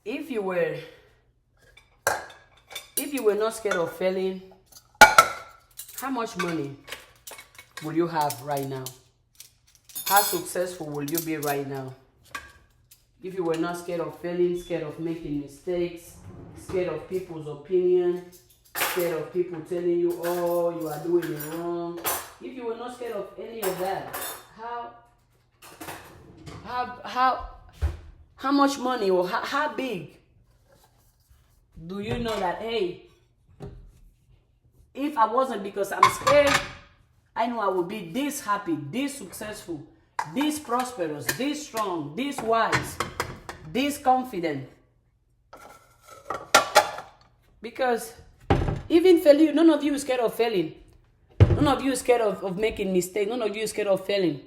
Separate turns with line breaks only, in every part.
If you were not scared of failing, how much money will you have right now? How successful will you be right now? If you were not scared of failing, scared of making mistakes, scared of people's opinion, scared of people telling you, oh, you are doing it wrong. If you were not scared of any of that, how much money or how big do you know that, hey, if I wasn't because I'm scared, I know I would be this happy, this successful, this prosperous, this strong, this wise, this confident. Because even failure, none of you is scared of failing. None of you is scared of making mistakes. None of you is scared of failing.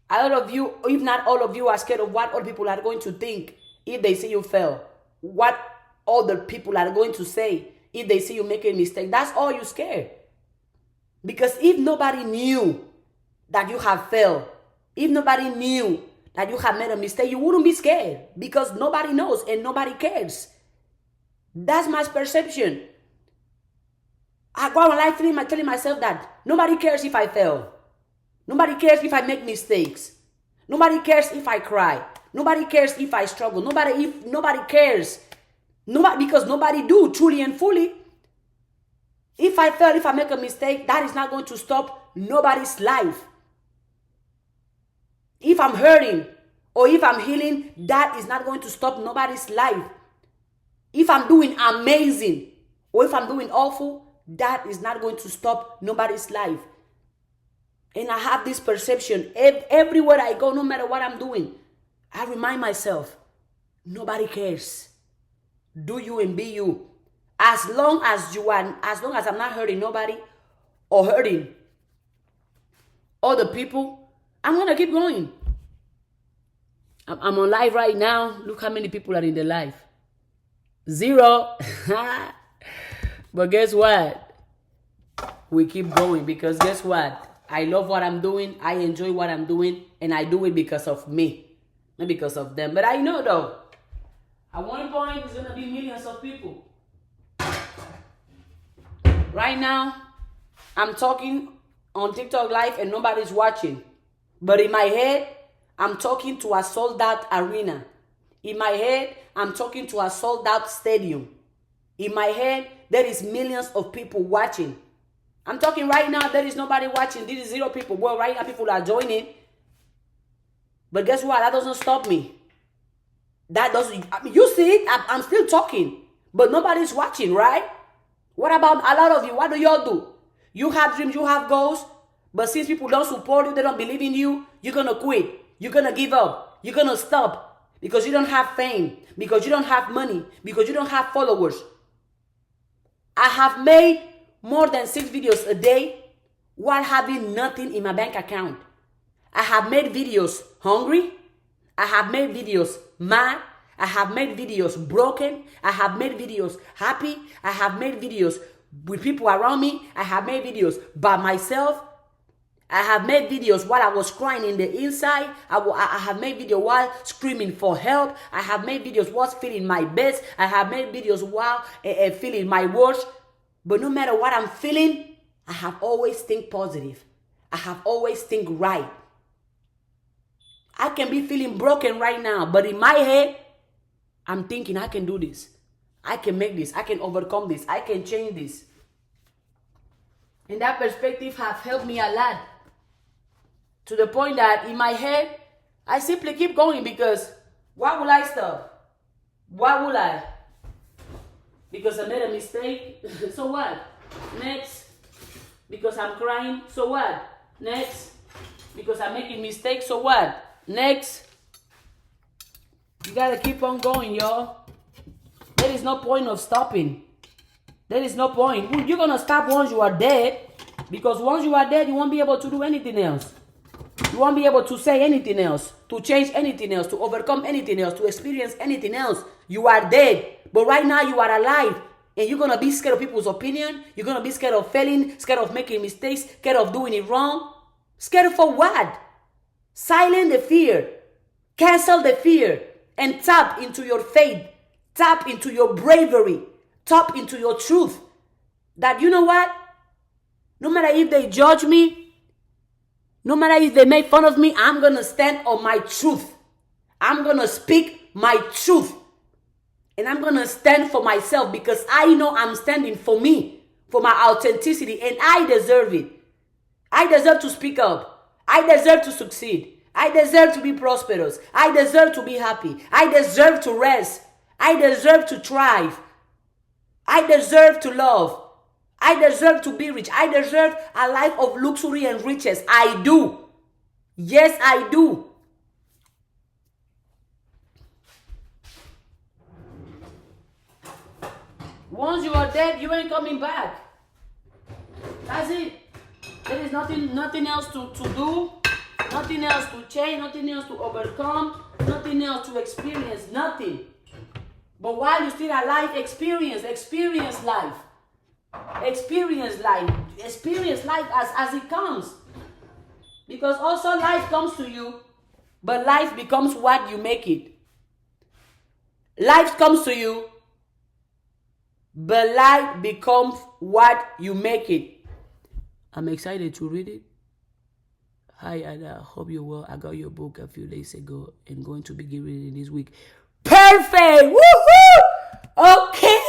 A lot of you, if not all of you, are scared of what other people are going to think if they see you fail. What other people are going to say if they see you make a mistake. That's all you're scared. Because if nobody knew that you have failed, if nobody knew that you have made a mistake, you wouldn't be scared. Because nobody knows and nobody cares. That's my perception. I go on life telling myself that nobody cares if I fail. Nobody cares if I make mistakes. Nobody cares if I cry. Nobody cares if I struggle. Nobody cares. Because nobody do truly and fully. If I fail, if I make a mistake, that is not going to stop nobody's life. If I'm hurting or if I'm healing, that is not going to stop nobody's life. If I'm doing amazing or if I'm doing awful, that is not going to stop nobody's life. And I have this perception everywhere I go, no matter what I'm doing, I remind myself, nobody cares. Do you and be you. As long as I'm not hurting nobody or hurting other people, I'm going to keep going. I'm on live right now. Look how many people are in the live. 0. But guess what? We keep going because guess what? I love what I'm doing. I enjoy what I'm doing. And I do it because of me. Not because of them. But I know though, at one point, there's going to be millions of people. Right now, I'm talking on TikTok Live and nobody's watching. But in my head, I'm talking to a sold-out arena. In my head, I'm talking to a sold-out stadium. In my head, there is millions of people watching. I'm talking right now, there is nobody watching. This is 0 people. Well, right now, people are joining. But guess what? That doesn't stop me. You see it, I'm still talking. But nobody's watching, right? What about a lot of you? What do y'all do? You have dreams, you have goals. But since people don't support you, they don't believe in you, you're going to quit. You're going to give up. You're going to stop. Because you don't have fame. Because you don't have money. Because you don't have followers. I have made more than 6 videos a day while having nothing in my bank account. I have made videos hungry. I have made videos mad. I have made videos broken. I have made videos happy. I have made videos with people around me. I have made videos by myself. I have made videos while I was crying in the inside. I have made videos while screaming for help. I have made videos while feeling my best. I have made videos while feeling my worst. But no matter what I'm feeling, I have always think positive. I have always think right. I can be feeling broken right now, but in my head, I'm thinking I can do this. I can make this. I can overcome this. I can change this. And that perspective has helped me a lot. To the point that in my head, I simply keep going because why will I stop? Why will I? Because I made a mistake? So what? Next. Because I'm crying? So what? Next. Because I'm making mistakes? So what? Next. You gotta keep on going, y'all. There is no point of stopping. There is no point. You're gonna stop once you are dead. Because once you are dead, you won't be able to do anything else. You won't be able to say anything else, to change anything else, to overcome anything else, to experience anything else. You are dead. But right now you are alive. And you're gonna be scared of people's opinion. You're gonna be scared of failing, scared of making mistakes, scared of doing it wrong. Scared for what? Silence the fear. Cancel the fear. and tap into your faith, tap into your bravery, tap into your truth. That, you know what? No matter if they judge me, no matter if they make fun of me, I'm going to stand on my truth. I'm going to speak my truth. And I'm going to stand for myself because I know I'm standing for me, for my authenticity, and I deserve it. I deserve to speak up. I deserve to succeed. I deserve to be prosperous. I deserve to be happy. I deserve to rest. I deserve to thrive. I deserve to love. I deserve to be rich. I deserve a life of luxury and riches. I do. Yes, I do. Once you are dead, you ain't coming back. That's it. There is nothing else to do, nothing else to change, nothing else to overcome, nothing else to experience, nothing. But while you're still alive, experience life. Experience life. Experience life as it comes. Because also life comes to you, but life becomes what you make it. Life comes to you, but life becomes what you make it. I'm excited to read it. Hi, Ada. Hope you're well. I got your book a few days ago and going to begin reading this week. Perfect! Woohoo! Okay!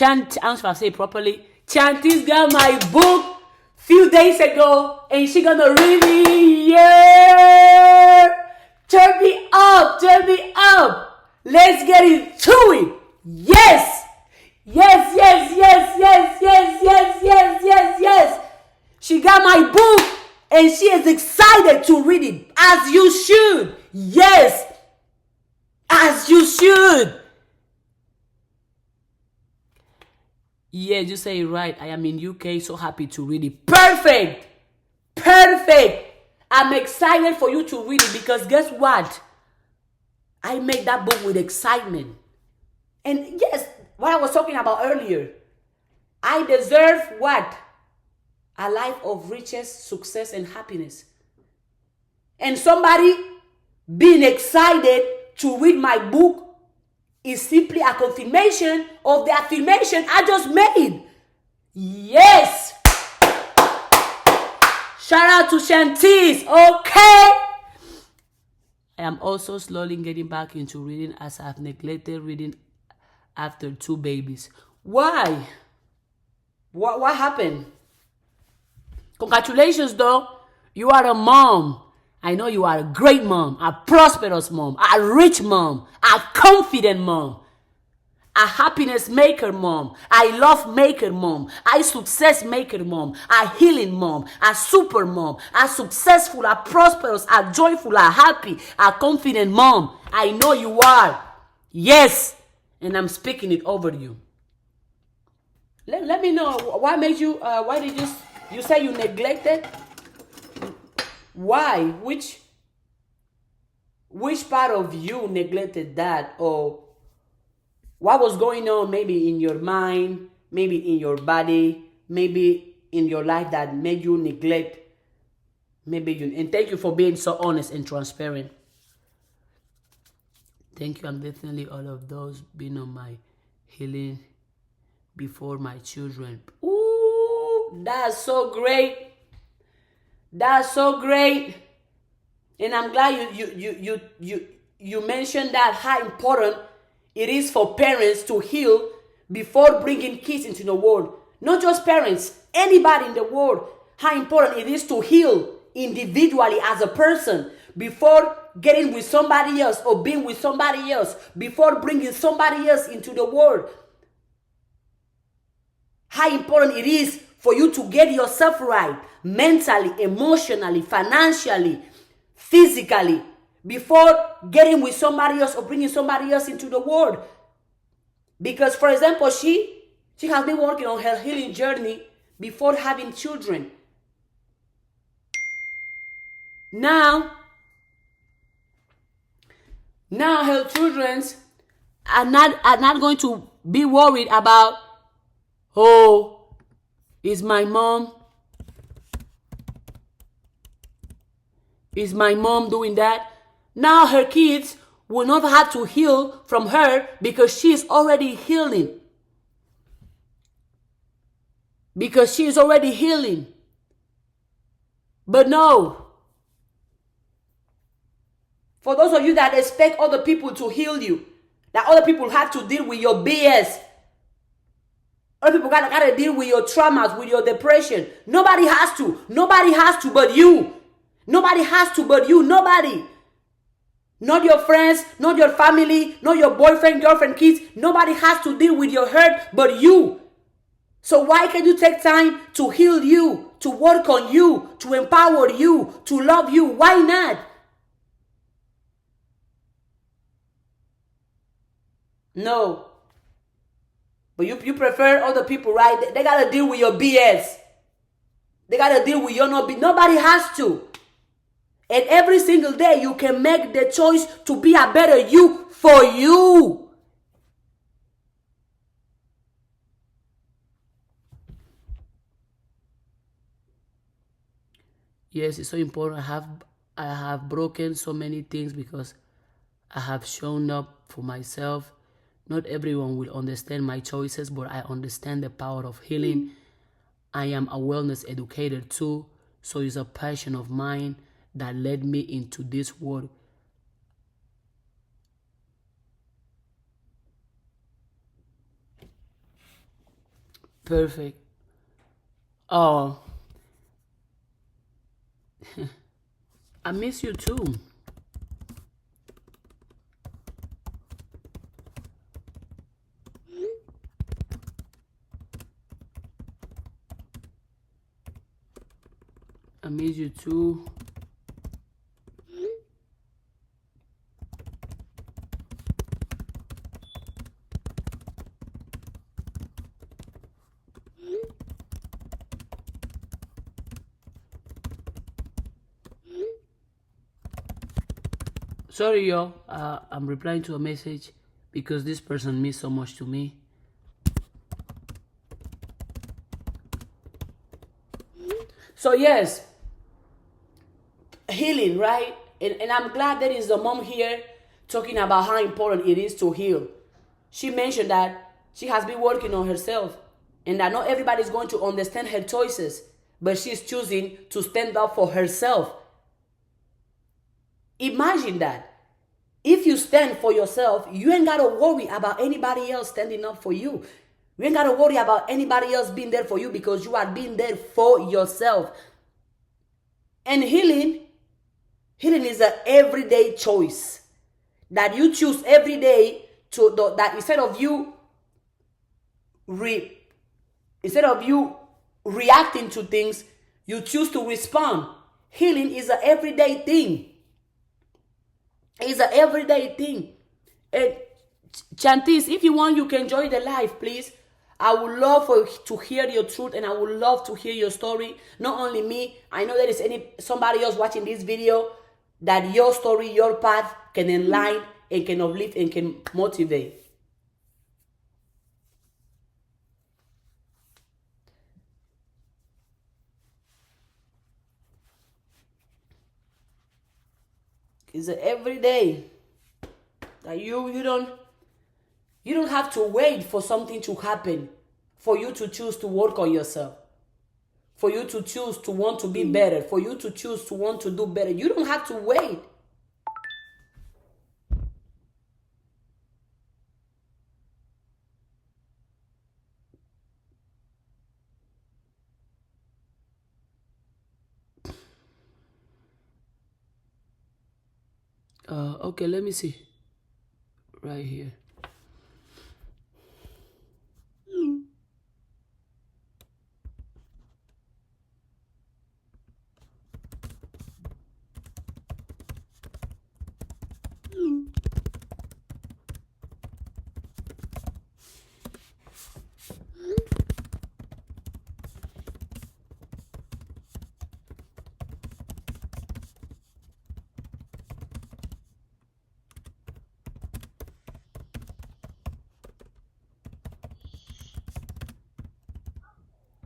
I'm if I say it properly. Chanti's got my book few days ago and she gonna read me. Yeah! Turn me up! Turn me up! Let's get into it! Yes! Yes, yes, yes, yes, yes, yes, yes, yes, yes. She got my book and she is excited to read it. As you should. Yes. As you should. Yes, you say it right. I am in UK, so happy to read it. Perfect. Perfect. I'm excited for you to read it because guess what? I made that book with excitement. And yes, what I was talking about earlier, I deserve what? A life of riches, success, and happiness. And somebody being excited to read my book is simply a confirmation of the affirmation I just made. Yes! Shout out to Shantice, okay? I am also slowly getting back into reading as I've neglected reading after 2 babies. Why? What happened? Congratulations though. You are a mom. I know you are a great mom, a prosperous mom, a rich mom, a confident mom, a happiness maker mom, a love maker mom, a success maker mom, a healing mom, a super mom, a successful, a prosperous, a joyful, a happy, a confident mom. I know you are. Yes. And I'm speaking it over you. Let me know what made you, why did you say you neglected? Why? Which part of you neglected that? Or what was going on maybe in your mind, maybe in your body, maybe in your life that made you neglect? And thank you for being so honest and transparent. Thank you. I'm definitely all of those being on my healing before my children. Ooh, that's so great. That's so great. And I'm glad you mentioned that, how important it is for parents to heal before bringing kids into the world. Not just parents, anybody in the world. How important it is to heal individually as a person before getting with somebody else or being with somebody else, before bringing somebody else into the world. How important it is for you to get yourself right mentally, emotionally, financially, physically, before getting with somebody else or bringing somebody else into the world. Because, for example, she has been working on her healing journey before having children. Now her children are not going to be worried about, oh, is my mom Is my mom doing that? Now her kids will not have to heal from her because she is already healing. Because she is already healing. But no. For those of you that expect other people to heal you, that other people have to deal with your BS. Other people gotta deal with your traumas, with your depression. Nobody has to. Nobody has to but you. Nobody has to but you. Nobody. Not your friends, not your family, not your boyfriend, girlfriend, kids. Nobody has to deal with your hurt but you. So why can't you take time to heal you, to work on you, to empower you, to love you? Why not? No. But you prefer other people, right? They gotta deal with your BS. They gotta deal with your nobody has to. And every single day you can make the choice to be a better you for you. Yes, it's so important. I have broken so many things because I have shown up for myself. Not everyone will understand my choices, but I understand the power of healing. I am a wellness educator too, so it's a passion of mine that led me into this world. Perfect. Oh, I miss you too. I miss you too. Sorry, y'all. I'm replying to a message because this person means so much to me. So yes, healing, right? And I'm glad there is a mom here talking about how important it is to heal. She mentioned that she has been working on herself and that not everybody is going to understand her choices, but she's choosing to stand up for herself. Imagine that. If you stand for yourself, you ain't got to worry about anybody else standing up for you. You ain't got to worry about anybody else being there for you because you are being there for yourself. And healing is an everyday choice that you choose every day that instead of you reacting to things, you choose to respond. Healing is an everyday thing. It's an everyday thing. And Chantis, if you want, you can join the live, please. I would love to hear your truth and I would love to hear your story. Not only me, I know there is somebody else watching this video that your story, your path can enlighten and can uplift and can motivate. It's an everyday that you don't have to wait for something to happen for you to choose to work on yourself, for you to choose to want to be better, for you to choose to want to do better. You don't have to wait. Okay, let me see. Right here.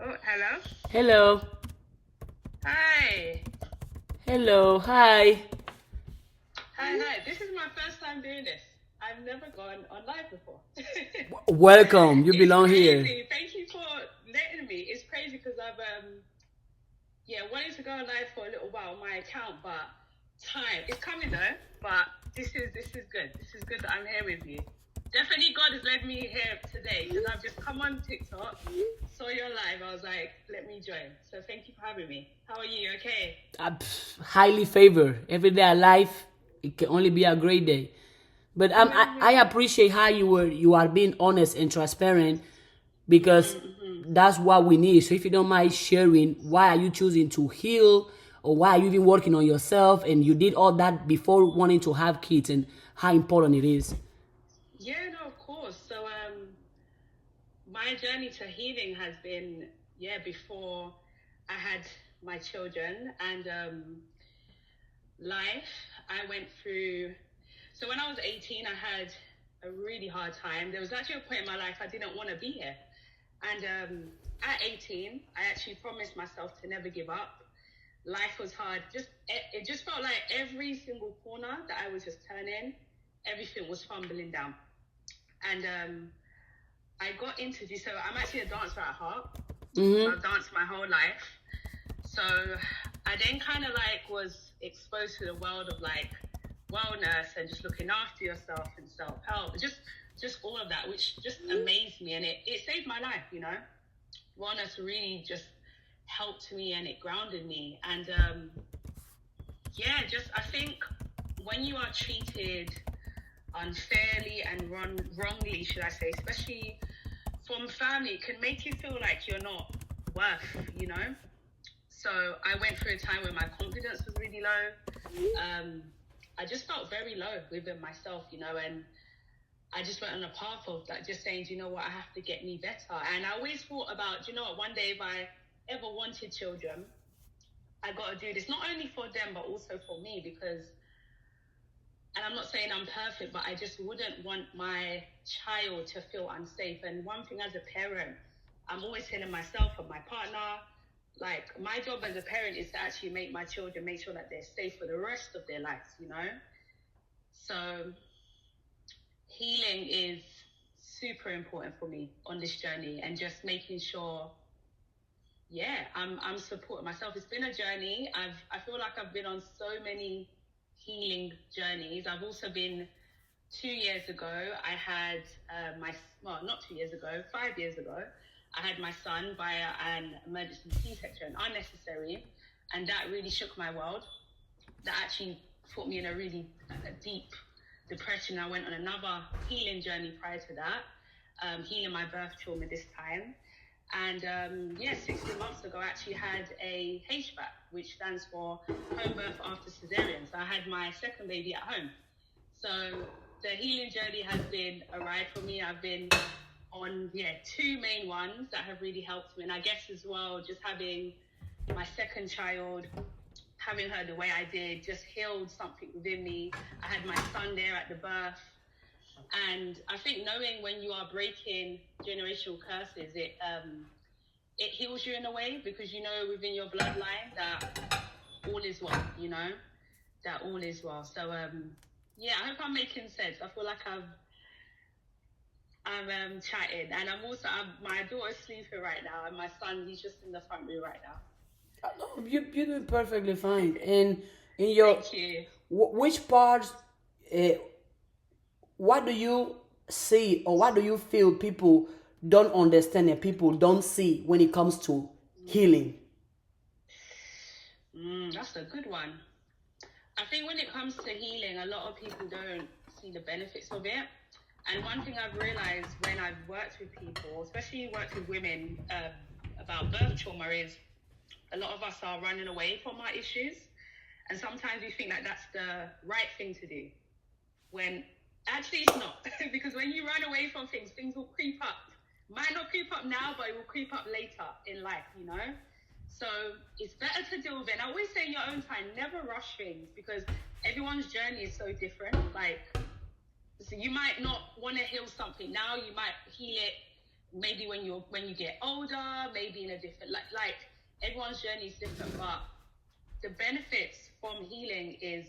Oh, hello.
Hello.
Hi.
Hello, hi.
Hi. This is my first time doing this. I've never gone on live before.
Welcome. You
It's
belong here.
crazy. Thank you for letting me. It's crazy because I've wanted to go live for a little while on my account, but time it's coming though. But this is good. This is good that I'm here with you. Definitely God has led me here today because I've just come on TikTok, saw your live. I was like, let me join. So thank you for having me. How are you? Okay.
Highly favored. Every day alive, it can only be a great day. But I appreciate how you are being honest and transparent because that's what we need. So if you don't mind sharing, why are you choosing to heal, or why are you even working on yourself, and you did all that before wanting to have kids, and how important it is.
Yeah, no, of course. So my journey to healing has been, before I had my children, and life, I went through. So when I was 18, I had a really hard time. There was actually a point in my life I didn't want to be here. And at 18, I actually promised myself to never give up. Life was hard. It just felt like every single corner that I was just turning, everything was fumbling down. And I got into this. So I'm actually a dancer at heart. So I've danced my whole life. So I then kind of like was exposed to the world of like wellness and just looking after yourself and self-help. Just all of that, which just amazed me, and it saved my life, you know. Wellness really just helped me and it grounded me. And I think when you are treated unfairly and wrongly, should I say, especially from family, it can make you feel like you're not worth, you know. So I went through a time where my confidence was really low. I just felt very low within myself, you know, and I just went on a path of like just saying, do you know what, I have to get me better. And I always thought about, do you know what, one day if I ever wanted children, I got to do this, not only for them, but also for me, because, and I'm not saying I'm perfect, but I just wouldn't want my child to feel unsafe. And one thing as a parent, I'm always telling myself and my partner, like, my job as a parent is to actually make my children make sure that they're safe for the rest of their lives, you know? So healing is super important for me on this journey, and just making sure, I'm supporting myself. It's been a journey. I feel like I've been on so many healing journeys. I've also been 2 years ago, I had not 2 years ago, 5 years ago, I had my son via an emergency C-section, unnecessary, and that really shook my world. That actually put me in a really deep depression. I went on another healing journey prior to that, healing my birth trauma this time. And 16 months ago, I actually had a HBAC, which stands for home birth after cesarean. So I had my second baby at home. So the healing journey has been a ride for me. I've been on, two main ones that have really helped me. And I guess as well, just having my second child, having her the way I did, just healed something within me. I had my son there at the birth. And I think knowing when you are breaking generational curses, it heals you in a way, because you know within your bloodline that all is well, you know, that all is well. So, I hope I'm making sense. I feel like I'm chatting, and my daughter's sleeping right now, and my son, he's just in the front room right now.
No, you're doing perfectly fine. And in your,
Thank you.
which parts, what do you see, or what do you feel people don't understand and people don't see when it comes to healing?
That's a good one. I think when it comes to healing, a lot of people don't see the benefits of it. And one thing I've realized when I've worked with people, especially worked with women about birth trauma, is a lot of us are running away from our issues. And sometimes we think like that's the right thing to do, when actually it's not. Because when you run away from things, things will creep up. Might not creep up now, but it will creep up later in life, you know? So it's better to deal with it. And I always say in your own time, never rush things, because everyone's journey is so different. Like, so you might not want to heal something now. You might heal it maybe when you get older, maybe in a different, like everyone's journey is different. But the benefits from healing is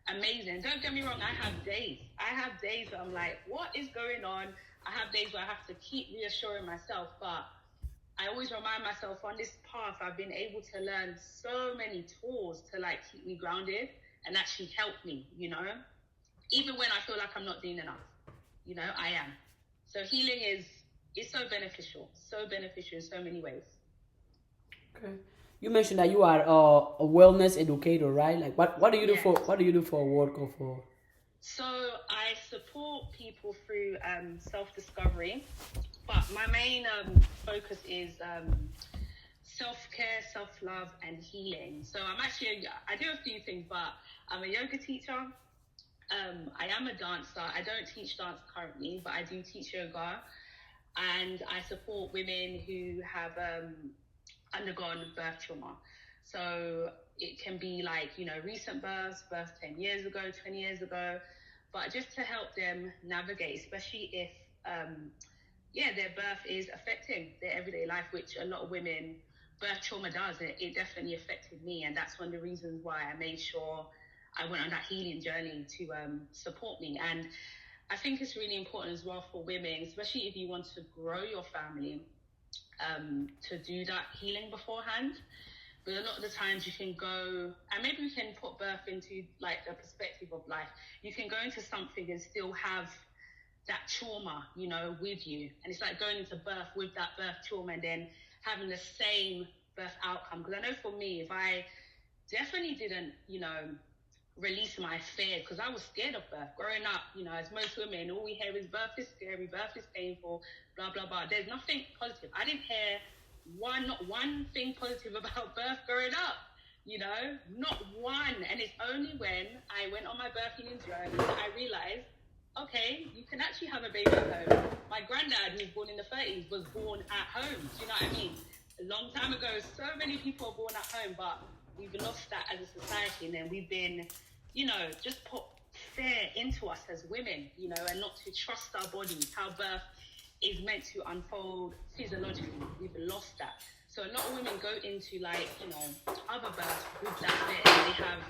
amazing. Don't get me wrong, I have days where I'm like, what is going on? I have days where I have to keep reassuring myself, but I always remind myself on this path, I've been able to learn so many tools to like keep me grounded and actually help me, you know, even when I feel like I'm not doing enough, you know, I am. So healing is so beneficial in so many ways.
Okay. You mentioned that you are a wellness educator, right? Like, what do you do
Yes.
for work or for?
So I support people through self-discovery, but my main focus is self-care, self-love, and healing. So I do a few things, but I'm a yoga teacher. I am a dancer. I don't teach dance currently, but I do teach yoga. And I support women who have undergone birth trauma. So it can be like, you know, recent births 10 years ago, 20 years ago, but just to help them navigate, especially if, their birth is affecting their everyday life, which a lot of women, birth trauma does. It definitely affected me. And that's one of the reasons why I made sure I went on that healing journey to support me. And I think it's really important as well for women, especially if you want to grow your family, to do that healing beforehand. But a lot of the times you can go, and maybe we can put birth into like the perspective of life. You can go into something and still have that trauma, you know, with you. And it's like going into birth with that birth trauma and then having the same birth outcome. Because I know for me, if I definitely didn't, you know, release my fear, because I was scared of birth. Growing up, you know, as most women, all we hear is birth is scary, birth is painful, blah, blah, blah. There's nothing positive. I didn't hear not one thing positive about birth growing up, you know, not one. And it's only when I went on my birthing journey that I realized, okay, you can actually have a baby at home. My granddad, who was born in the 30s, was born at home. Do you know what I mean? A long time ago, so many people are born at home, but we've lost that as a society. And then we've been, you know, just put fear into us as women, you know, and not to trust our bodies, how birth is meant to unfold physiologically. We've lost that. So a lot of women go into like, you know, other births with that fear, and they have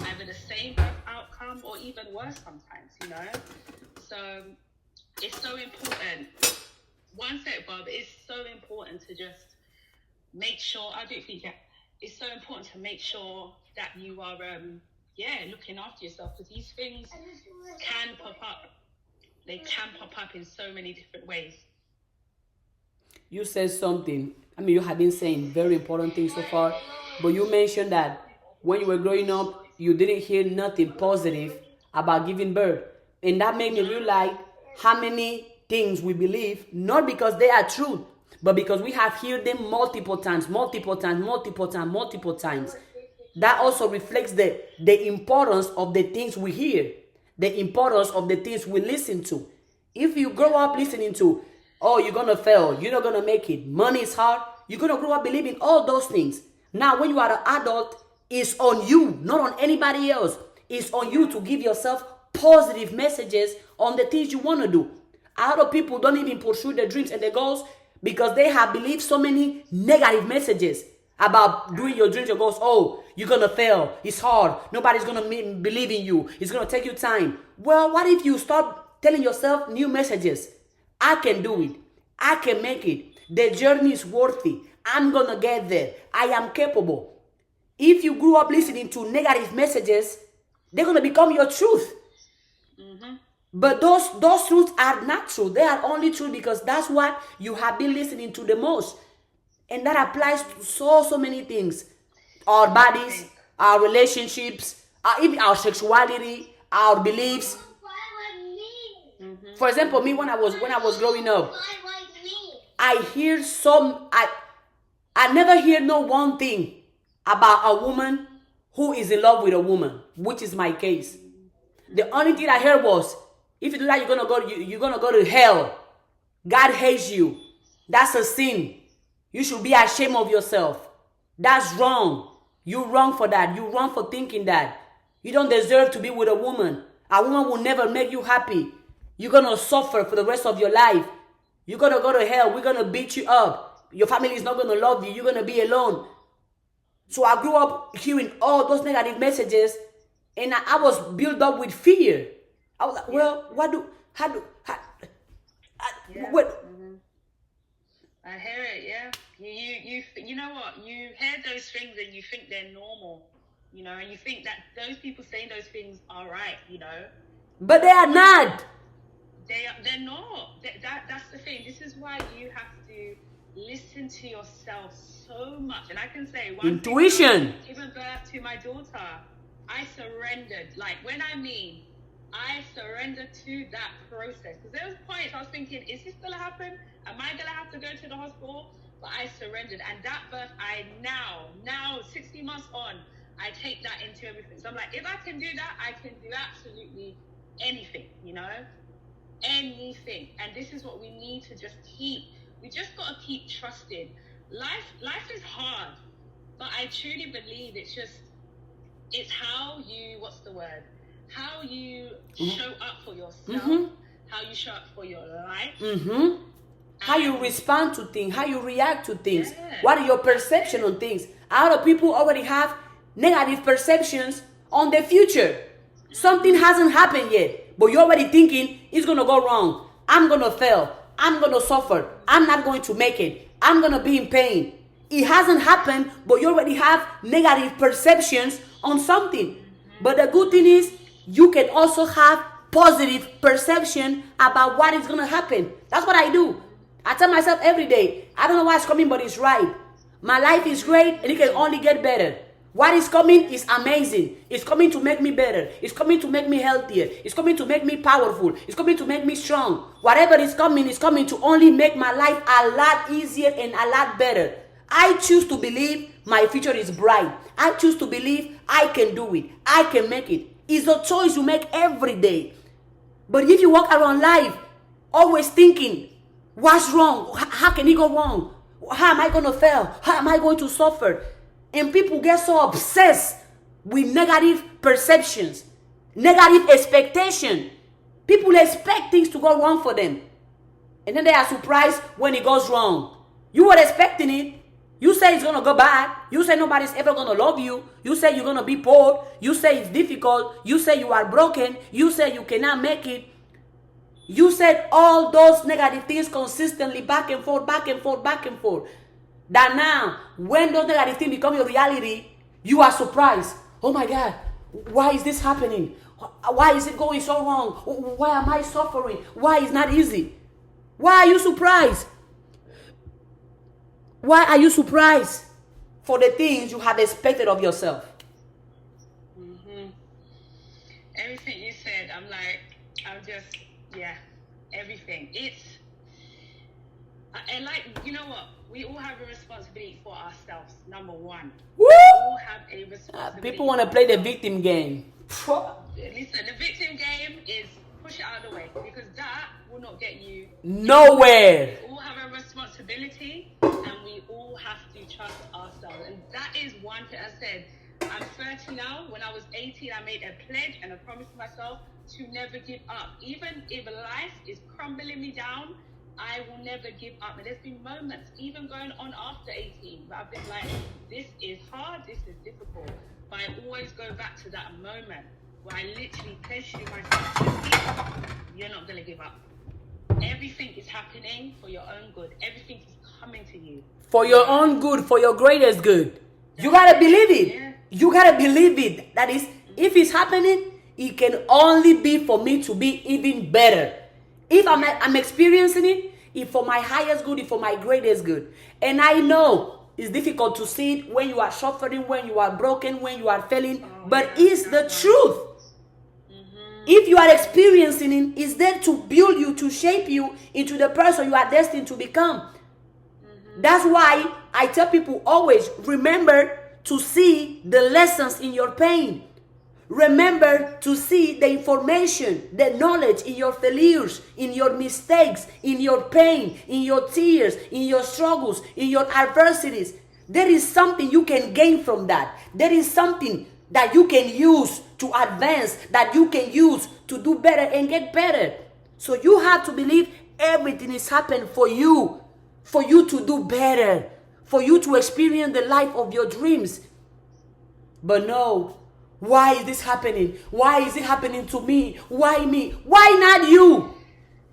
either the same birth outcome or even worse sometimes, you know. So it's so important. One sec, Bob, it's so important to just make sure, it's so important to make sure that you are, looking after yourself, because these things can pop up. They can pop up in so many different ways.
You said something. I mean, you have been saying very important things so far, but you mentioned that when you were growing up, you didn't hear nothing positive about giving birth. And that made me realize how many things we believe, not because they are true, but because we have heard them multiple times. That also reflects the importance of the things we hear, the importance of the things we listen to. If you grow up listening to, oh, you're going to fail, you're not going to make it, money is hard, you're going to grow up believing all those things. Now, when you are an adult, it's on you, not on anybody else. It's on you to give yourself positive messages on the things you want to do. A lot of people don't even pursue their dreams and their goals because they have believed so many negative messages about doing your dreams, your goals. Oh, you're going to fail. It's hard. Nobody's going to believe in you. It's going to take you time. Well, what if you start telling yourself new messages? I can do it. I can make it. The journey is worthy. I'm going to get there. I am capable. If you grew up listening to negative messages, they're going to become your truth. Mm-hmm. But those truths are not true. They are only true because that's what you have been listening to the most. And that applies to so many things. Our bodies, our relationships, even our sexuality, our beliefs. Mm-hmm. For example, me when I was growing up, I never hear no one thing about a woman who is in love with a woman, which is my case. The only thing I heard was, if you do that, you're gonna go to hell. God hates you. That's a sin. You should be ashamed of yourself. That's wrong. You're wrong for that. You're wrong for thinking that. You don't deserve to be with a woman. A woman will never make you happy. You're gonna suffer for the rest of your life. You're gonna go to hell. We're gonna beat you up. Your family is not gonna love you. You're gonna be alone. So I grew up hearing all those negative messages, and I was built up with fear. I was like, well,
Yeah.
what?
I hear it. Yeah. You know what? You hear those things and you think they're normal. You know, and you think that those people saying those things are right. You know.
But they are not.
They're not. That's the thing. This is why you have to listen to yourself so much. And I can say one
Intuition.
thing, giving birth to my daughter, I surrendered. Like when I surrendered to that process. Because there was points I was thinking, is this gonna happen? Am I gonna have to go to the hospital? But I surrendered. And that birth, I now 60 months on, I take that into everything. So I'm like, if I can do that, I can do absolutely anything, you know? Anything. And this is what we need to just we just got to keep trusting. Life is hard, but I truly believe it's how you, how you show up for yourself, how you show up for your life,
How you respond to things, how you react to things,
Yeah.
what are your perception on things. A lot of people already have negative perceptions on the future. Something hasn't happened yet, but you're already thinking it's gonna go wrong. I'm gonna fail. I'm gonna suffer. I'm not going to make it. I'm gonna be in pain. It hasn't happened, but you already have negative perceptions on something. But the good thing is, you can also have positive perception about what is gonna happen. That's what I do. I tell myself every day, I don't know why it's coming, but it's right. My life is great and it can only get better. What is coming is amazing. It's coming to make me better. It's coming to make me healthier. It's coming to make me powerful. It's coming to make me strong. Whatever is coming to only make my life a lot easier and a lot better. I choose to believe my future is bright. I choose to believe I can do it. I can make it. It's a choice you make every day. But if you walk around life always thinking, what's wrong? How can it go wrong? How am I going to fail? How am I going to suffer? And people get so obsessed with negative perceptions, negative expectation. People expect things to go wrong for them. And then they are surprised when it goes wrong. You were expecting it. You say it's going to go bad. You say nobody's ever going to love you. You say you're going to be poor. You say it's difficult. You say you are broken. You say you cannot make it. You said all those negative things consistently, back and forth, back and forth, back and forth. That now, when those negative things become your reality, you are surprised. Oh my God, why is this happening? Why is it going so wrong? Why am I suffering? Why is not easy? Why are you surprised? Why are you surprised for the things you have expected of yourself?
Everything you said, everything. And like, you know what? We all have a responsibility for ourselves, number one.
Woo!
We all have a responsibility.
People want to play the victim game.
Listen, the victim game is push it out of the way, because that will not get you
nowhere.
We all have a responsibility, and we all have to trust ourselves. And that is one thing I said. I'm 30 now. When I was 18, I made a pledge and a promise to myself to never give up. Even if life is crumbling me down, I will never give up. And there's been moments, even going on after 18, where I've been like, this is hard, this is difficult. But I always go back to that moment where I literally pledged to myself, you're not going to give up. Everything is happening for your own good. Everything is coming to you.
For your own good, for your greatest good. You gotta believe it.
Yeah.
You gotta believe it. That is, if it's happening, it can only be for me to be even better. If I'm experiencing it, it's for my highest good, it's for my greatest good. And I know it's difficult to see it when you are suffering, when you are broken, when you are failing, but it's the truth. If you are experiencing it, it's there to build you, to shape you into the person you are destined to become. That's why I tell people always, remember to see the lessons in your pain. Remember to see the information, the knowledge in your failures, in your mistakes, in your pain, in your tears, in your struggles, in your adversities. There is something you can gain from that. There is something that you can use to advance, that you can use to do better and get better. So you have to believe everything is happening for you to do better, for you to experience the life of your dreams. But no, why is this happening? Why is it happening to me? Why me? Why not you?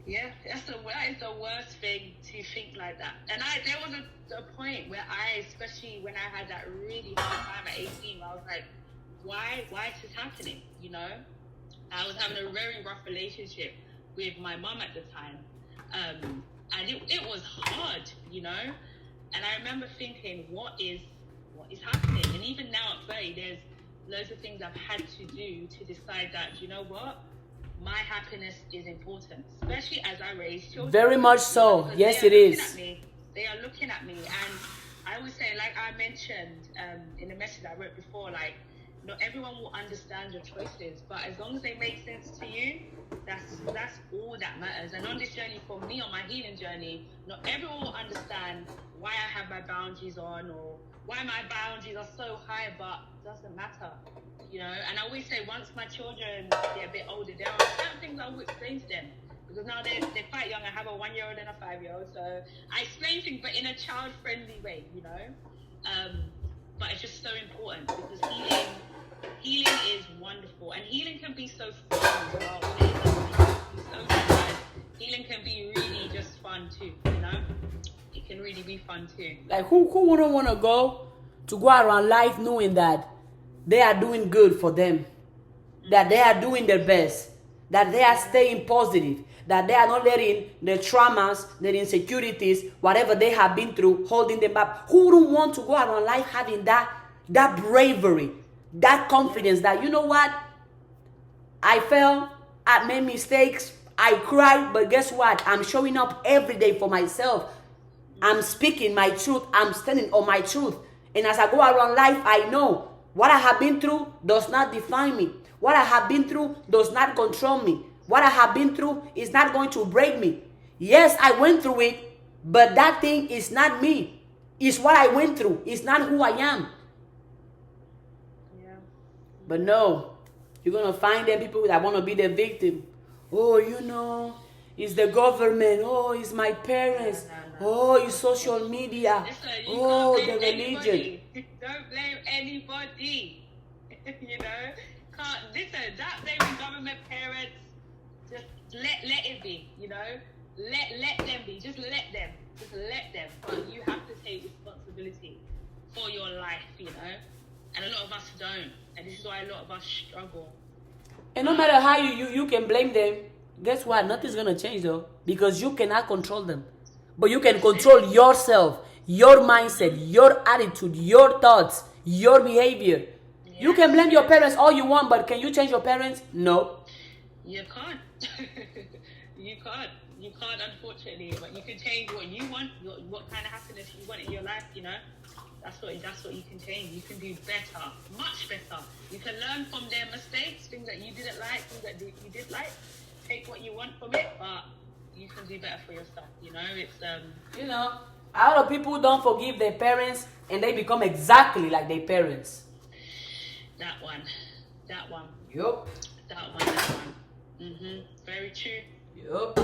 Yeah, that is the worst thing to think like that. And there was a point where especially when I had that really hard time at 18, I was like, why is this happening? You know, I was having a very rough relationship with my mum at the time, and it was hard, you know. And I remember thinking, what is happening? And even now at 30, there's loads of things I've had to do to decide that, you know what, my happiness is important, especially as I raise children.
Very much so. Yes, it is.
They are looking at me, and I would say, like I mentioned in the message I wrote before, like, not everyone will understand your choices, but as long as they make sense to you, that's all that matters. And on this journey, for me, on my healing journey, not everyone will understand why I have my boundaries on, or why my boundaries are so high, but it doesn't matter, you know. And I always say, once my children get a bit older, there are certain things I will explain to them, because now they're quite young. I have a 1-year-old and a 5-year-old, so I explain things, but in a child-friendly way, you know. But it's just so important, because healing is wonderful, and healing can be so fun as well. It doesn't have to be so bad. Healing can be really just fun too, you know. It can really be fun too.
Like, who wouldn't want to go around life knowing that they are doing good for them, that they are doing their best, that they are staying positive, that they are not letting the traumas, the insecurities, whatever they have been through, holding them back. Who wouldn't want to go around life having that bravery, that confidence that, you know what, I fell, I made mistakes, I cried, but guess what? I'm showing up every day for myself. I'm speaking my truth. I'm standing on my truth. And as I go around life, I know what I have been through does not define me. What I have been through does not control me. What I have been through is not going to break me. Yes, I went through it, but that thing is not me. It's what I went through. It's not who I am.
Yeah.
But no, you're going to find them people that want to be the victim. Oh, you know, it's the government. Oh, it's my parents.
No.
Oh, it's social media.
Listen,
Oh, the
can't blame
religion.
anybody. Don't blame anybody. You know, listen. That blaming government, parents, just let it be. You know, let them be. Just let them. But you have to take responsibility for your life. You know, and a lot of us don't, and this is why a lot of us struggle.
And no matter how you can blame them, guess what? Nothing's gonna change though, because you cannot control them. But you can control yourself, your mindset, your attitude, your thoughts, your behavior. Yes. You can blame your parents all you want, but can you change your parents? No.
You can't. You can't, unfortunately. But you can change what you want, what kind of happiness you want in your life, you know. That's what you can change. You can do better, much better. You can learn from their mistakes, things that you didn't like, things that you did like. Take what you want from it, but you can do better for yourself, you know. It's
you know, a lot of people don't forgive their parents and they become exactly like their parents.
That one.
Yup.
That one. Very true.
Yup.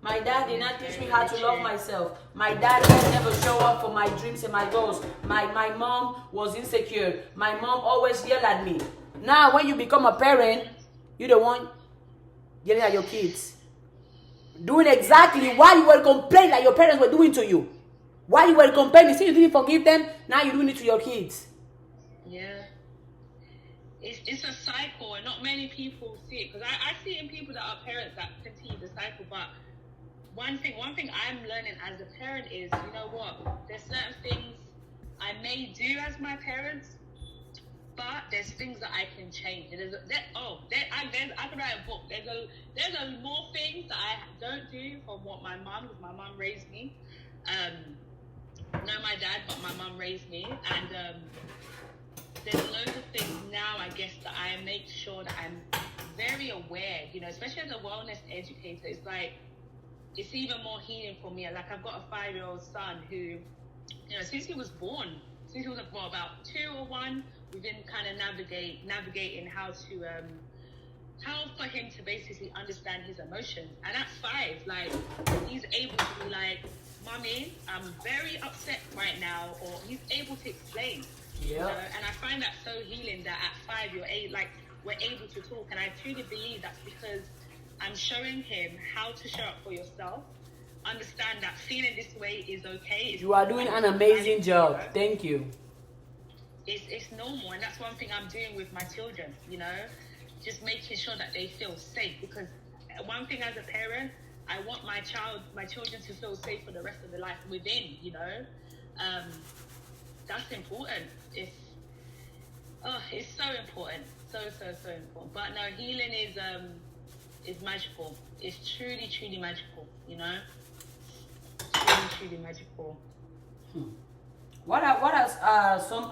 My dad did not teach me how to love myself. My dad can never show up for my dreams and my goals. My mom was insecure. My mom always yelled at me. Now, when you become a parent, you're the one yelling at your kids. Doing exactly what you were complaining that your parents were doing to you. Why you were complaining, see you didn't forgive them, now you're doing it to your kids.
Yeah. It's a cycle, and not many people see it. Because I see it in people that are parents that continue the cycle. But one thing I'm learning as a parent is, you know what? There's certain things I may do as my parents, but there's things that I can change. I can write a book. There's more things that I don't do from what my mom, because my mom raised me. No, my dad, but my mom raised me, and there's loads of things now, I guess, that I make sure that I'm very aware. You know, especially as a wellness educator, it's like it's even more healing for me. Like, I've got a 5-year-old son who, you know, since he was born, about 2 or 1. We've been kind of navigating how for him to basically understand his emotions. And at 5, like, he's able to be like, "Mommy, I'm very upset right now," or he's able to explain. You know?
Yeah.
And I find that so healing that at 5 we're able to talk, and I truly believe that's because I'm showing him how to show up for yourself. Understand that feeling this way is okay.
You are doing an amazing job. Thank you.
It's normal, and that's one thing I'm doing with my children, you know, just making sure that they feel safe, because one thing as a parent, I want my children to feel safe for the rest of their life within, you know. That's important. It's so important, so important. But no, healing is magical. It's truly magical, you know. Truly magical.
What are some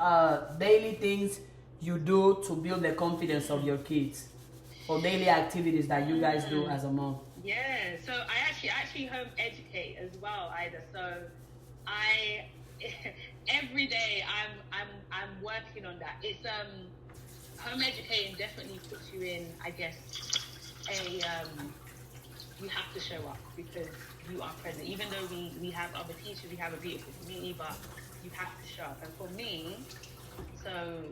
daily things you do to build the confidence of your kids, or daily activities that you guys do as a mom?
Yeah, so I actually home educate as well, Ida. So I every day I'm working on that. It's home educating definitely puts you in, I guess, you have to show up because you are present. Even though we have other teachers, we have a beautiful community, but you have to show up. And for me, so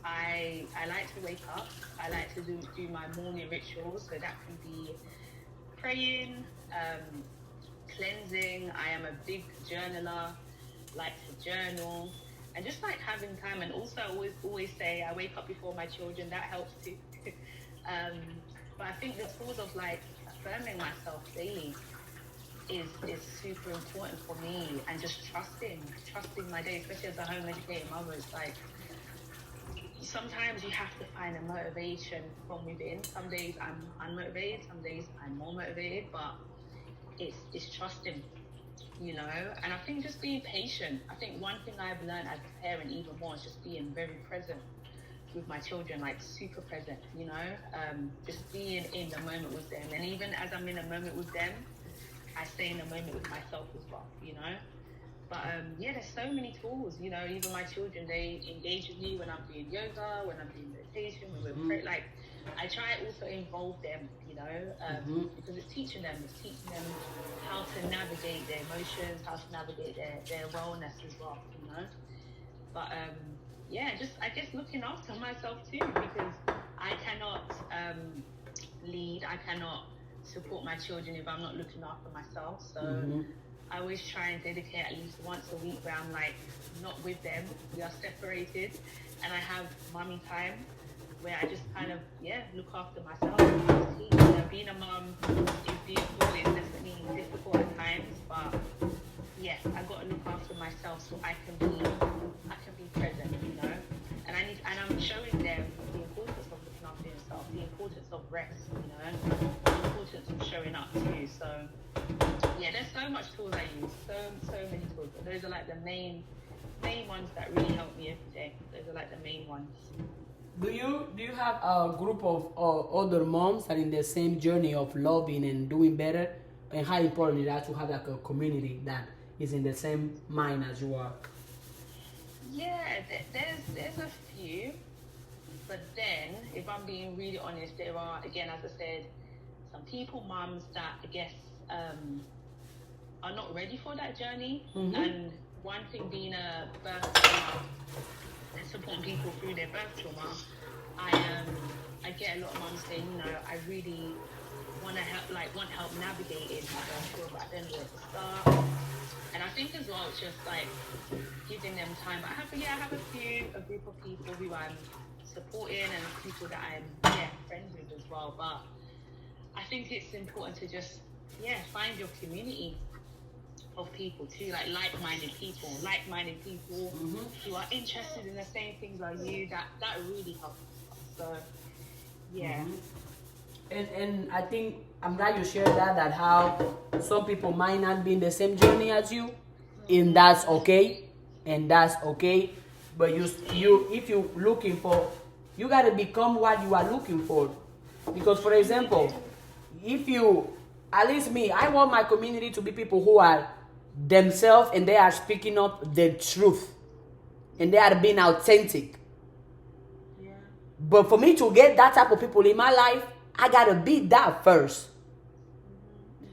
I like to wake up. I like to do my morning rituals. So that can be praying, cleansing. I am a big journaler, like to journal, and just like having time. And also I always say I wake up before my children. That helps too. But I think the tools of like affirming myself daily is super important for me, and just trusting my day, especially as a home educator mother. It's like sometimes you have to find a motivation from within. Some days I'm unmotivated, some days I'm more motivated, but it's trusting, you know. And I think just being patient. I think one thing I've learned as a parent even more is just being very present with my children, like super present, you know, just being in the moment with them. And even as I'm in a moment with them, I stay in the moment with myself as well, you know. But yeah, there's so many tools, you know. Even my children, they engage with me when I'm doing yoga, when I'm doing meditation, when we're praying. Like, I try also involve them, you know, because it's teaching them how to navigate their emotions, how to navigate their wellness as well, you know. But yeah, just I guess looking after myself too, because I cannot lead, I cannot support my children if I'm not looking after myself. So I always try and dedicate at least once a week where I'm like not with them, we are separated, and I have mommy time where I just kind of look after myself. You know, being a mom is beautiful, it's definitely difficult at times, but yeah, I gotta look after myself so I can be present, you know. And I'm showing them the importance of looking after yourself, the importance of rest, you know, the importance of showing up too. So yeah, there's so much tools I use, so many tools. But those are like the main ones that really help me every day. Those are like the main ones.
Do you have a group of other moms that are in the same journey of loving and doing better? And how important it is to have like a community that is in the same mind as you are?
Yeah, there's a few, but then if I'm being really honest, there are, again, as I said, some people, mums that I guess are not ready for that journey. And one thing being a birth trauma and supporting people through their birth trauma, I get a lot of mums saying, you know, I really want help navigating my birth trauma, but I don't know where to start. And I think as well, it's just like giving them time. But I have a group of people who I'm supporting and people that I'm friends with as well. But I think it's important to just find your community of people too, like like-minded people who are interested in the same things like you. That really helps. So yeah.
And I think I'm glad you shared that how some people might not be in the same journey as you, and that's okay. But you if you're looking for, you gotta become what you are looking for. Because for example, if you, at least me, I want my community to be people who are themselves and they are speaking up the truth and they are being authentic.
Yeah.
But for me to get that type of people in my life, I gotta be that first.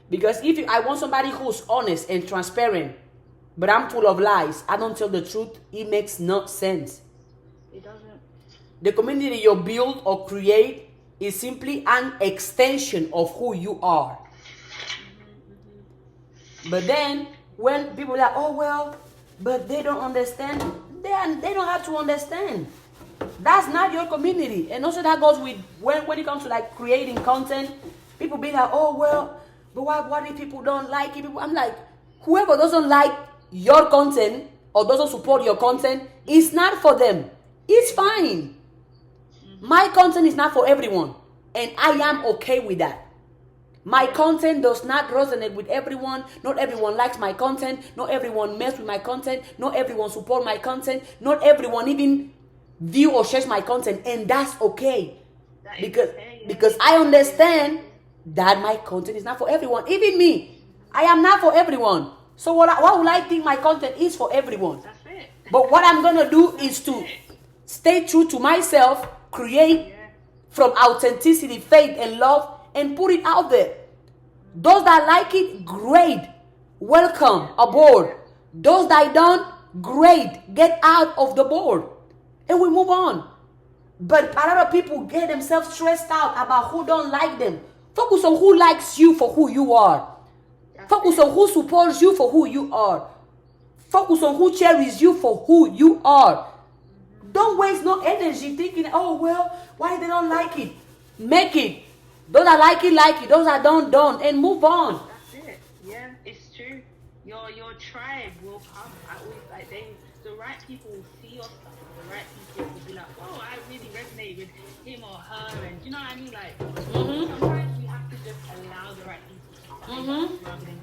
Because I want somebody who's honest and transparent, but I'm full of lies, I don't tell the truth, it makes no sense.
It doesn't.
The community you build or create is simply an extension of who you are. But then when people are like, oh well, but they don't understand, they don't have to understand. That's not your community. And also that goes with when it comes to like creating content, people be like, oh well, but what if people don't like it? I'm like, whoever doesn't like your content or doesn't support your content, it's not for them. It's fine. My content is not for everyone. And I am okay with that. My content does not resonate with everyone. Not everyone likes my content. Not everyone messes with my content. Not everyone supports my content. Not everyone even view or shares my content. And that's okay. Because I understand that my content is not for everyone. Even me, I am not for everyone. So what will I think my content is for everyone?
That's it.
But what I'm going to do is to stay true to myself, create from authenticity, faith, and love, and put it out there. Those that like it, great. Welcome aboard. Those that don't, great. Get out of the board. And we move on. But a lot of people get themselves stressed out about who don't like them. Focus on who likes you for who you are. Focus on who supports you for who you are. Focus on who cherishes you for who you are. Don't waste no energy thinking, oh, well, why they don't like it? Make it. Those that like it. Those that don't. And move on.
That's it. Yeah, it's true. Your tribe will come. I always like the right people will see your stuff. The right people will be like, oh, I really resonate with him or her. And you know what I mean? Like, sometimes we have to just allow the right people to find us rather than,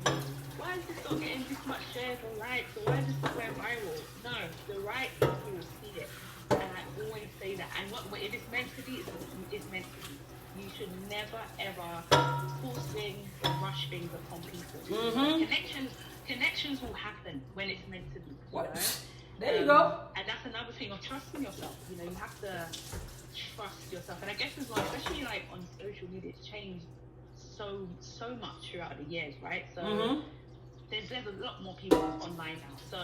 why is this not getting this much shares or likes? Or why is this not going viral? No, the right people will see it. And I always say that. And what if it's meant to be, it's meant to be. You should never ever force things or rush things upon people. Connections will happen when it's meant to be.
There you go.
And that's another thing of trusting yourself. You know, you have to trust yourself. And I guess as well, especially like on social media, it's changed so much throughout the years, right? So there's a lot more people online now. So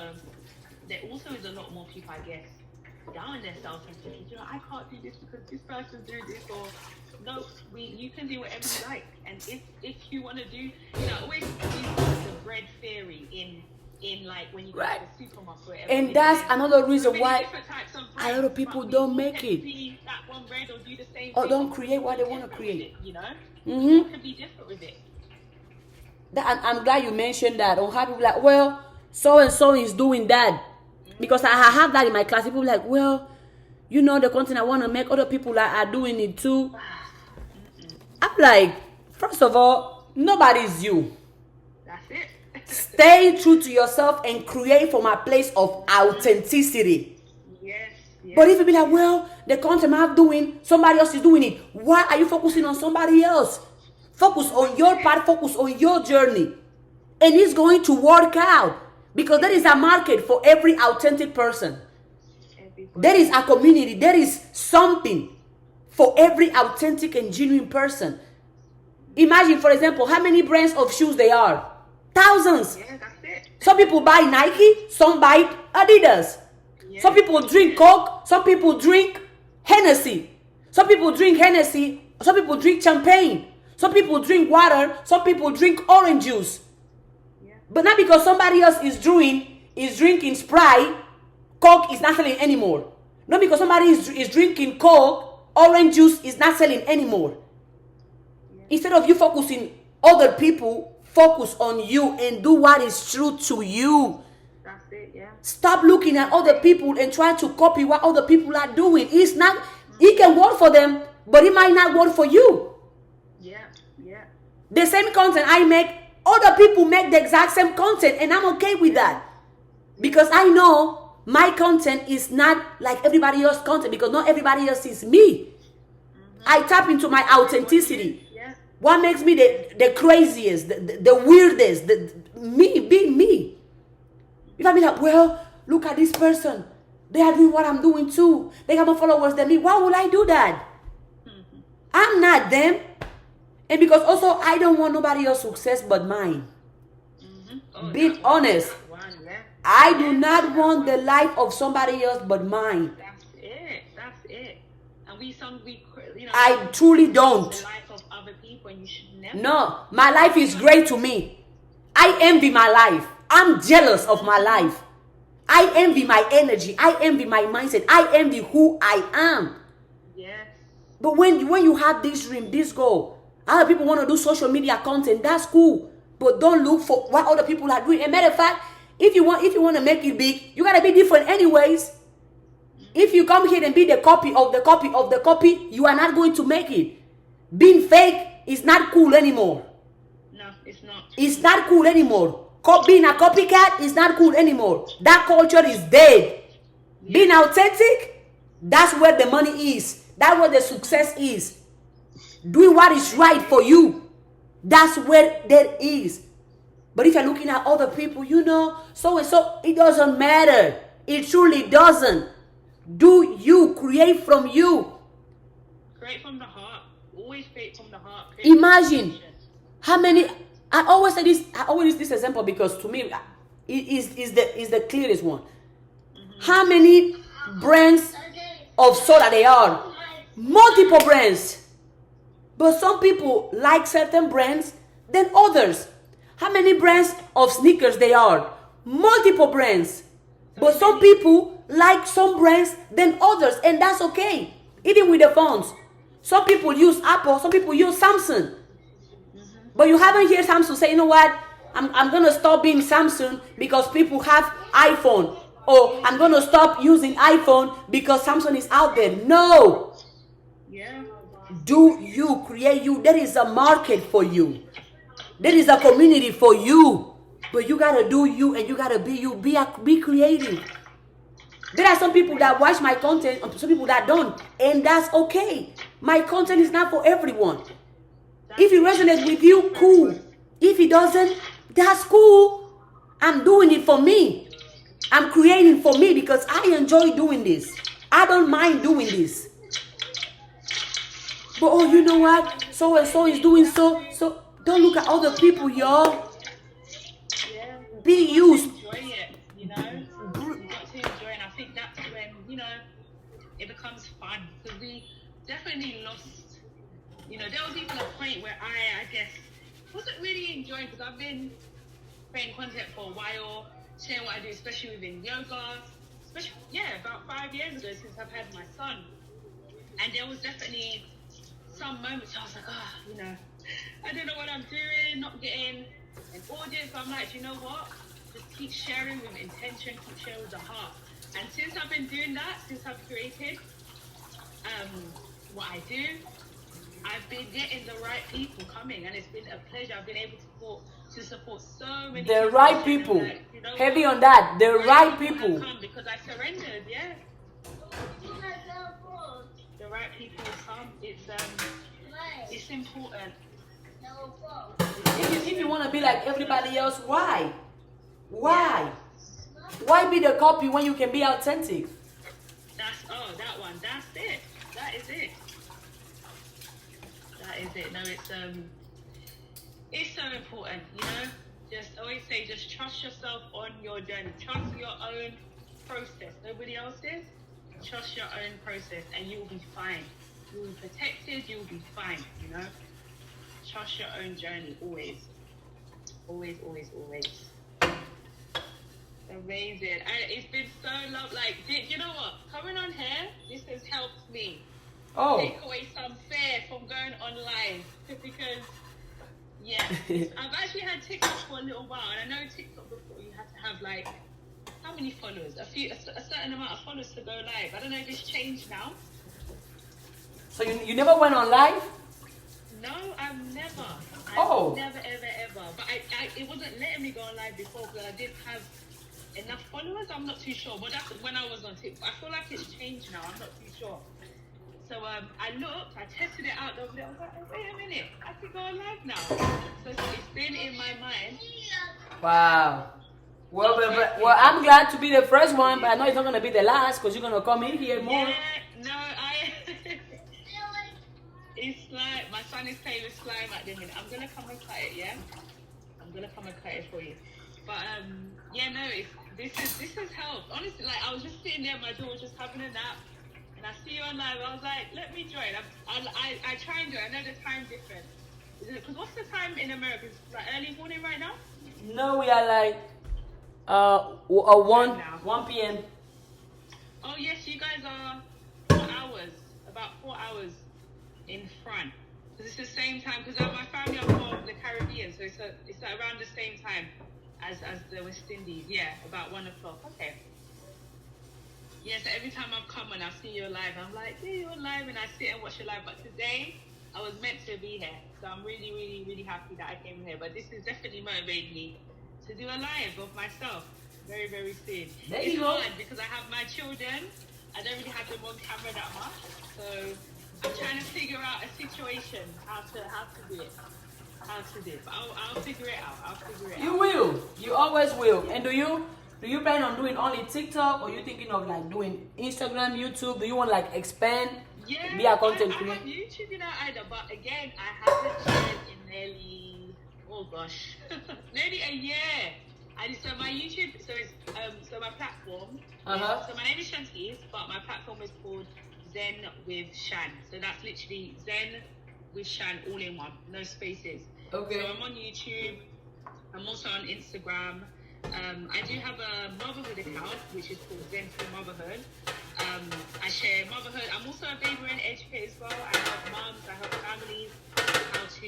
there also is a lot more people, I guess, down themselves and thinking, you know, I can't do this because this person's doing this, or no, you can do whatever you like. And if you want to do, you know, always use the bread theory in like when you go to the supermarket or whatever.
And that's another reason why a lot of people
but
don't make it.
That one bread or do the same
Or
thing,
don't create what they want to create.
You know, you can be different with it.
I'm glad you mentioned that. On how people like, well, so and so is doing that. Because I have that in my class. People like, well, you know, the content I want to make, other people are doing it too. I'm like, first of all, nobody's you.
That's it.
Stay true to yourself and create from a place of authenticity.
Yes.
But if you be like, well, the content I'm doing, somebody else is doing it. Why are you focusing on somebody else? Focus on your part, focus on your journey. And it's going to work out. Because there is a market for every authentic person. There is a community. There is something for every authentic and genuine person. Imagine, for example, how many brands of shoes there are. Thousands.
Yeah, that's it.
Some people buy Nike. Some buy Adidas. Yeah. Some people drink Coke. Some people drink Hennessy. Some people drink Hennessy. Some people drink champagne. Some people drink water. Some people drink orange juice. But not because somebody else is drinking Sprite, Coke is not selling anymore. Not because somebody is drinking Coke, orange juice is not selling anymore. Instead of you focusing other people, focus on you and do what is true to you.
That's it, yeah.
Stop looking at other people and trying to copy what other people are doing. It can work for them, but it might not work for you.
Yeah.
The same content I make, other people make the exact same content, and I'm okay with that. Because I know my content is not like everybody else's content, because not everybody else is me. I tap into my authenticity. What makes me the craziest, the weirdest, me being me. If I be like, well, look at this person. They are doing what I'm doing too. They have more followers than me. Why would I do that? I'm not them. And because also I don't want nobody else's success but mine. Being honest. I do not want the life of somebody else but mine.
That's it. And you know,
I truly don't.
the life of other people, and you should never.
No, my life is great to me. I envy my life. I'm jealous of my life. I envy my energy. I envy my mindset. I envy who I am.
Yes.
But when you have this dream, this goal, other people want to do social media content, that's cool. But don't look for what other people are doing. As a matter of fact, if you want to make it big, you gotta be different anyways. If you come here and be the copy of the copy of the copy, you are not going to make it. Being fake is not cool anymore.
No, it's not.
It's not cool anymore. Being a copycat is not cool anymore. That culture is dead. Yeah. Being authentic, that's where the money is. That's where the success is. Doing what is right for you, that's where that is. But if you're looking at other people, you know, so and so, it doesn't matter. It truly doesn't. Do you create from you?
Create from the heart. Always create from the heart.
Imagine how many. I always say this. I always use this example because to me, it is the clearest one. Mm-hmm. How many brands of soda they are? Multiple brands. But some people like certain brands than others. How many brands of sneakers they are? Multiple brands. But some people like some brands than others, and that's okay. Even with the phones. Some people use Apple, some people use Samsung. But you haven't heard Samsung say, you know what? I'm going to stop being Samsung because people have iPhone. Or I'm going to stop using iPhone because Samsung is out there. No.
Yeah.
Do you create you? There is a market for you. There is a community for you. But you got to do you and you got to be you. Be creative. There are some people that watch my content, some people that don't. And that's okay. My content is not for everyone. If it resonates with you, cool. If it doesn't, that's cool. I'm doing it for me. I'm creating for me because I enjoy doing this. I don't mind doing this. But oh, you know what? So and so is doing so. So don't look at other people, y'all.
Yeah.
Be used.
Enjoy it, you know. You've got to enjoy it. And I think that's when, you know, it becomes fun. Because we definitely lost. You know, there was even a point where I guess, wasn't really enjoying, because I've been creating content for a while, sharing what I do, especially within yoga, about 5 years ago since I've had my son. And there was definitely some moments I was like, you know, I don't know what I'm doing, not getting an audience. I'm like, you know what? Just keep sharing with intention, keep sharing with the heart. And since I've been doing that, since I've created what I do, I've been getting the right people coming, and it's been a pleasure. I've been able to support so many people.
The right people. Like, you know, heavy on that. The right people.
Come because I surrendered, yeah. The right people come. It's important.
If you want to be like everybody else, why? Why? Why be the copy when you can be authentic?
That one. That's it. That is it. That is it. No, it's so important, you know. Just always say, just trust yourself on your journey. Trust your own process. Nobody else's. Trust your own process, and you will be fine. You will be protected. You will be fine. You know. Trust your own journey. Always. Always. Always. Always. Amazing. And it's been so lovely. Like, you know what? Coming on here, this has helped me. Take away some fear from going online, because I've actually had TikTok for a little while, and I know TikTok before you had to have like how many followers? A certain amount of followers to go live. I don't know if it's changed now.
So you never went on live?
No, I've never. Never, ever. But it wasn't letting me go on live before because I didn't have enough followers. I'm not too sure. But that's when I was on TikTok. I feel like it's changed now. I'm not too sure. So I looked, I tested it out over there. I was like, oh, wait a minute, I can go on live now. So it's been in my mind.
Wow. Well, I'm glad to be the first one, but I know it's not going to be the last because you're going to come in here more.
Yeah, no, it's like, my son is playing with slime at the minute. I'm going to come and cut it, yeah? I'm going to come and cut it for you. But, this has helped. Honestly, like, I was just sitting there, my daughter was just having a nap. and I see you on live. I was like, let me join. I try and join. I know the time difference. Because what's the time in America? It's like early morning right now?
No, we are like 1 p.m.
Oh yes, you guys are 4 hours, about 4 hours in front. Because it's the same time. Because my family are from the Caribbean, so it's around the same time as the West Indies. Yeah, about 1 o'clock. Okay. Yeah, so every time I've come and I see you live, I'm like, yeah, you're live, and I sit and watch your live. But today, I was meant to be here, so I'm really, really, really happy that I came here. But this has definitely motivated me to do a live of myself very, very soon. It's hard because I have my children. I don't really have them on camera that much, so I'm trying to figure out a situation how to do it. But I'll figure it out.
You will. You always will. And do you plan on doing only TikTok, or you thinking of like doing Instagram, YouTube? Do you want like expand?
Yeah,
be a content
I
creator?
have YouTube, either, but again, I haven't shared in nearly, nearly a year. And so my YouTube, so my platform, so my name is Shantice, but my platform is called Zen with Shan. So that's literally Zen with Shan, all in one, no spaces.
Okay.
So I'm on YouTube. I'm also on Instagram. I do have a motherhood account, which is called Zen for Motherhood. I share motherhood. I'm also a baby and educator as well. I help moms, I help families how to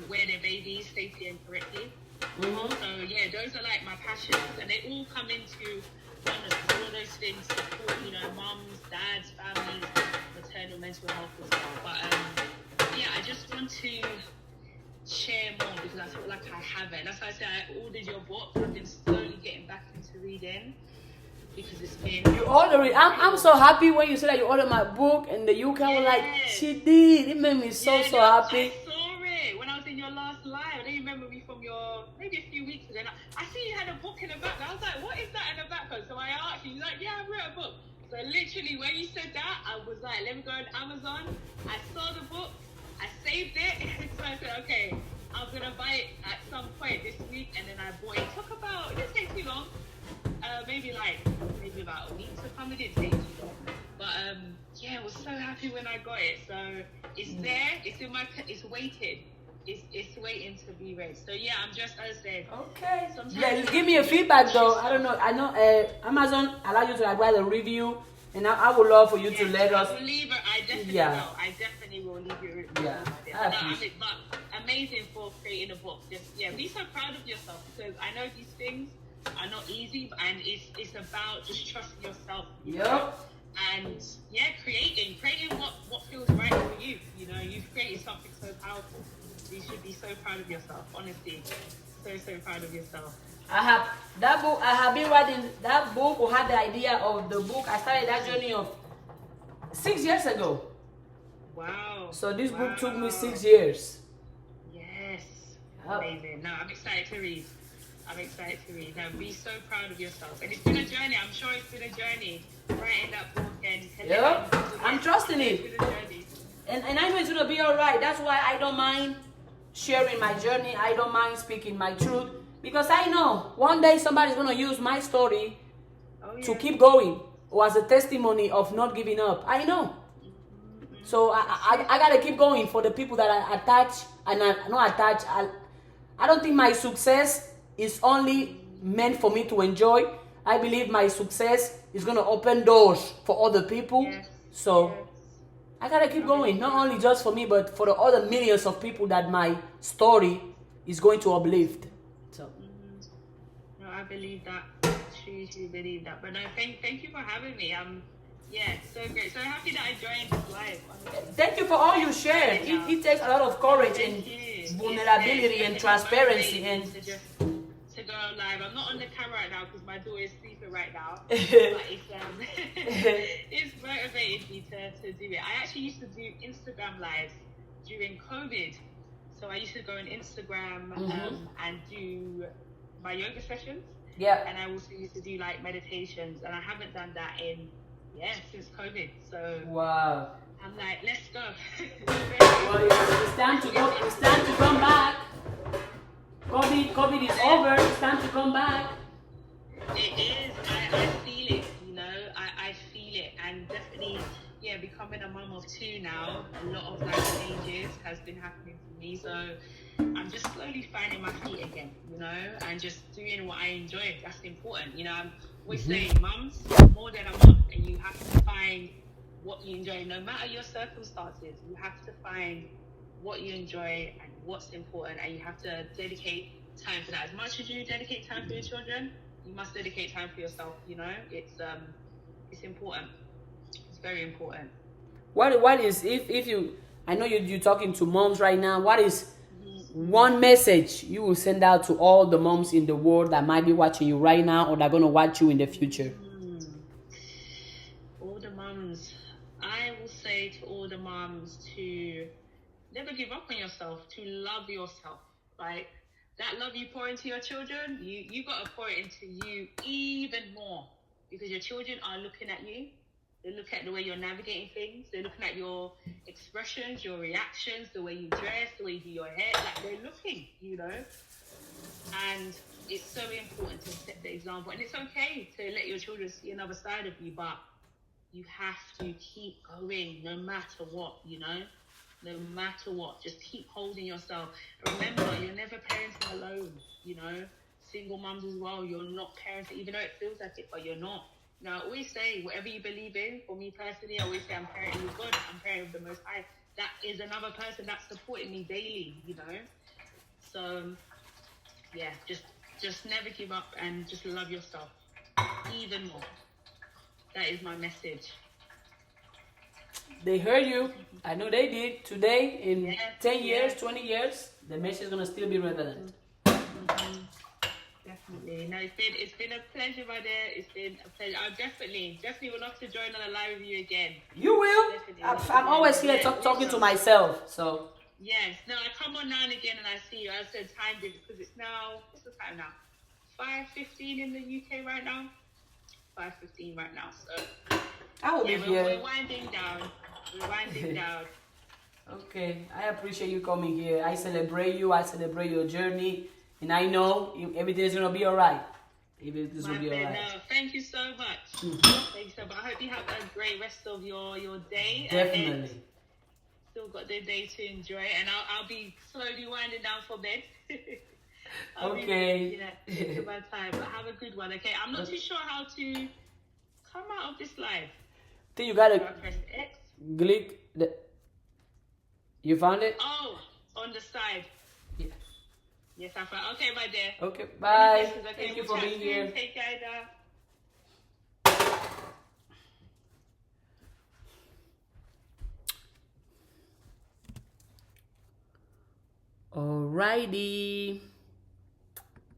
wear their babies safely and correctly. So yeah, those are like my passions, and they all come into oneness. All of those things support, moms, dads, families, maternal mental health as well. But yeah, I just want to share more because I feel like I haven't. That's why I said I ordered your book. I've been slowly getting back into reading because it's been.
You ordered it. I'm so happy when you said that you ordered my book, and the UK was like, she did. It made me so happy.
I saw it when I was in your last live. I don't remember me from your maybe a few weeks ago. I see you had a book in the back. I was like, what is that in the background? So I asked you. You're like, yeah, I wrote a book. So literally, when you said that, I was like, let me go on Amazon. I saw the book. I saved it, so I said, okay, I'm gonna buy it at some point this week, and then I bought it. It didn't take too long, maybe about a week to come. It didn't take too long, but yeah, I was so happy when I got it. So it's there, it's waited, it's waiting to be read. So yeah, I'm just, as I said,
okay. Yeah, give me a feedback though. I don't know. I know Amazon allow you to write a review. And I would love for you to let us.
I definitely will leave you a review.
Yeah.
But amazing for creating a book. Just be so proud of yourself, because I know these things are not easy, and it's about just trusting yourself.
Yep.
And creating what feels right for you. You've created something so powerful. You should be so proud of yourself. Honestly, so proud of yourself.
I have been writing that book, or had the idea of the book. I started that journey of 6 years ago.
Wow.
So this book took me 6 years.
Yes. Amazing. No, I'm excited to read. Now, be so proud of yourself. And it's been a journey. I'm sure it's been a journey writing that book. And
I'm trusting it.
It's been a journey.
And I know it's going to be all right. That's why I don't mind sharing my journey. I don't mind speaking my truth. Because I know one day somebody's going to use my story to keep going, or as a testimony of not giving up. I know. So I got to keep going for the people that I attach and I not attach. I don't think my success is only meant for me to enjoy. I believe my success is going to open doors for other people.
Yes.
So I got to keep going, not only just for me, but for the other millions of people that my story is going to uplift. So.
No, I believe that. Truly believe that. But no, thank you for having me. So great. So happy that I joined this live.
Thank you for all you shared. It takes a lot of courage and vulnerability and transparency
to go live. I'm not on the camera right now because my daughter is sleeping right now. But it's motivated me to do it. I actually used to do Instagram lives during COVID. So I used to go on Instagram and do my yoga sessions.
Yeah.
And I also used to do like meditations, and I haven't done that since COVID. So
wow.
I'm like, let's go.
Well, it's time to go. It's time to come back. COVID is over. It's time to come back.
It is. I feel it. I feel it, and definitely, becoming a mum of two now, a lot of life changes has been happening for me. So I'm just slowly finding my feet again, you know, and just doing what I enjoy. That's important. You know, I'm always saying, mums, you're more than a mum, and you have to find what you enjoy. No matter your circumstances, you have to find what you enjoy and what's important, and you have to dedicate time for that. As much as you dedicate time for your children, you must dedicate time for yourself. You know, it's important. It's very important.
What is, if you, I know you're talking to moms right now, what is one message you will send out to all the moms in the world that might be watching you right now or that are going to watch you in the future?
All the moms, I will say to all the moms to never give up on yourself, to love yourself. Like that love you pour into your children, you got to pour it into you even more, because your children are looking at you. They look at the way you're navigating things. They're looking at your expressions, your reactions, the way you dress, the way you do your hair. Like, they're looking, you know. And it's so important to set the example. And it's okay to let your children see another side of you, but you have to keep going no matter what, you know. No matter what, just keep holding yourself. Remember, you're never parenting alone, you know. Single mums as well, you're not parenting, even though it feels like it, but you're not. Now, I always say, whatever you believe in, for me personally, I always say I'm parenting with God, I'm parenting with the Most High. That is another person that's supporting me daily, you know. So, yeah, just never give up and just love yourself even more. That is my message.
They heard you. I know they did. Today, in
Yes,
10 years,
yes.
20 years, the message is going to still be relevant.
Definitely. No, it's been a pleasure, my dear. It's been a pleasure. I definitely would love to join on a live with you again.
You will.
Definitely.
I'm always here talking to myself. So.
Yes. No, I come on now and again and I see you. I said time because it's now, what's the time now? 5:15 in the UK right now. 5:15 right now. So
I will be here.
We're winding down. We're winding down.
Okay. I appreciate you coming here. I celebrate you. I celebrate your journey. And I know everything's going to be all right. Everything's going to be all right.
No, thank you so much. Thank you so much. I hope you have a great rest of your day.
Definitely.
Still got the day to enjoy. And I'll be slowly winding down for bed.
Okay.
To my time. But have a good one, okay? I'm not too sure how to come out of this live.
I think you got to
press X.
click the... You found it?
Oh, on the side.
Yeah.
Yes, I found. Okay, my dear.
Okay, bye.
Okay,
Thank you
we'll
for being
chat soon.
here.
Take care, Ida.
Alrighty.